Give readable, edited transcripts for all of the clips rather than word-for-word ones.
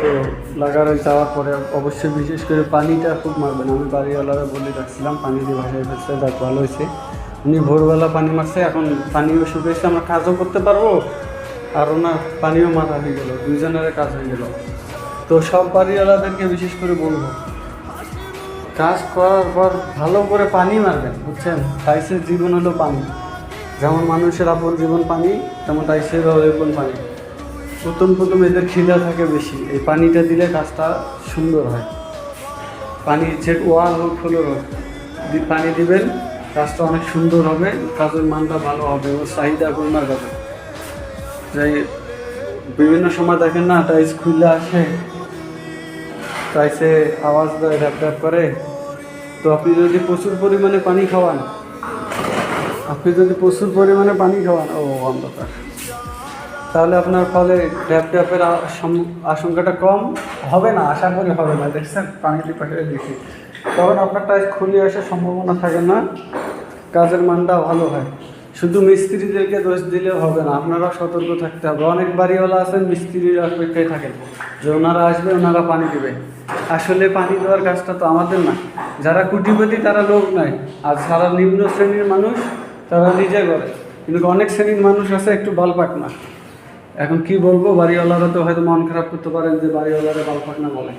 তো লাগানো যাওয়ার পরে অবশ্যই বিশেষ করে পানিটা খুব মারবেন। আমি বাড়িওয়ালারা বলে রাখছিলাম পানি দিয়ে ভাসাই ফেলছে, যাক ভালো হয়েছে। উনি ভোরবেলা পানি মারছে, এখন পানিও শুকিয়েছে, আমরা কাজও করতে পারবো আর ওনার পানিও মারা হয়ে গেল, দুইজনের কাজ হয়ে গেল। তো সব বাড়িওয়ালাদেরকে বিশেষ করে বলবো, কাজ করার পর ভালো করে পানি মারবেন, বুঝছেন? টাইসের জীবন হলো পানি। যেমন মানুষের আপন জীবন পানি, তেমন টাইসের আপন পানি। প্রথম এদের খিদা থাকে বেশি, এই পানিটা দিলে কাজটা সুন্দর হয়। পানি যে ওয়াল হোক ফ্লোর হোক, পানি দিবেন, কাজটা অনেক সুন্দর হবে, কাজের মানটা ভালো হবে, ওর চাহিদা কমার যাবে। যাই বিভিন্ন সময় দেখেন না, টাইস খুলে আসে, টাইসে আওয়াজ দেয়, ঢ্যাপ ঢ্যাপ করে। তো আপনি যদি প্রচুর পরিমাণে পানি খাওয়ান ও অন্ধকার, তাহলে আপনার ফলে ট্যাপ ট্যাপের আশঙ্কাটা কম হবে না, আশা করি হবে না। দেখছেন পানিটি পাশে দেখি, তখন আপনার টাইস খুলে আসার সম্ভাবনা থাকে না, কাজের মানটা ভালো হয়। শুধু মিস্ত্রিদেরকে দোষ দিলেও হবে না, আপনারাও সতর্ক থাকতে হবে। অনেক বাড়িওয়ালা আছেন মিস্ত্রির অপেক্ষায় থাকেন যে ওনারা আসবে, ওনারা পানি দেবে। আসলে পানি দেওয়ার কাজটা তো আমাদের না। যারা কোটিপতি তারা লোক নয়, আর যারা নিম্ন শ্রেণীর মানুষ তারা নিজে করে। কিন্তু অনেক শ্রেণীর মানুষ আছে একটু বালপাক না। এখন কি বলবো, বাড়িওয়ালারা তো হয়তো মন খারাপ করতে পারেন যে বাড়িওয়ালারা বালপাক না বলে।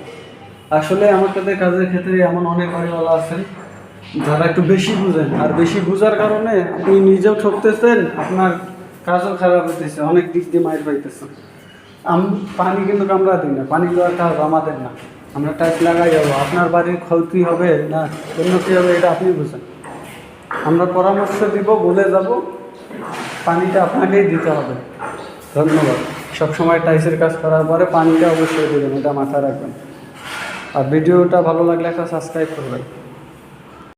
আসলে আমাদের কাজের ক্ষেত্রে এমন অনেক বাড়িওয়ালা আছেন যারা একটু বেশি বুঝেন, আর বেশি বুঝার কারণে আপনি নিজেও ঠকতেছেন, আপনার কাজও খারাপ হইতেছে, অনেক দিক দিয়ে মাইর পাইতেছেন। পানি কিন্তু আমরা দিই না, পানি দেওয়ার কাজ আমাদের না। আমরা টাইস লাগাই যাবো, আপনার বাড়ির ক্ষতি হবে না অন্য কী হবে এটা আপনি বুঝেন। আমরা পরামর্শ দিব, বলে যাব, পানিটা আপনাকেই দিতে হবে। ধন্যবাদ। সবসময় টাইসের কাজ করার পরে পানিটা অবশ্যই দেবেন, এটা মাথায় রাখবেন। আর ভিডিওটা ভালো লাগলে একটা সাবস্ক্রাইব করবেন।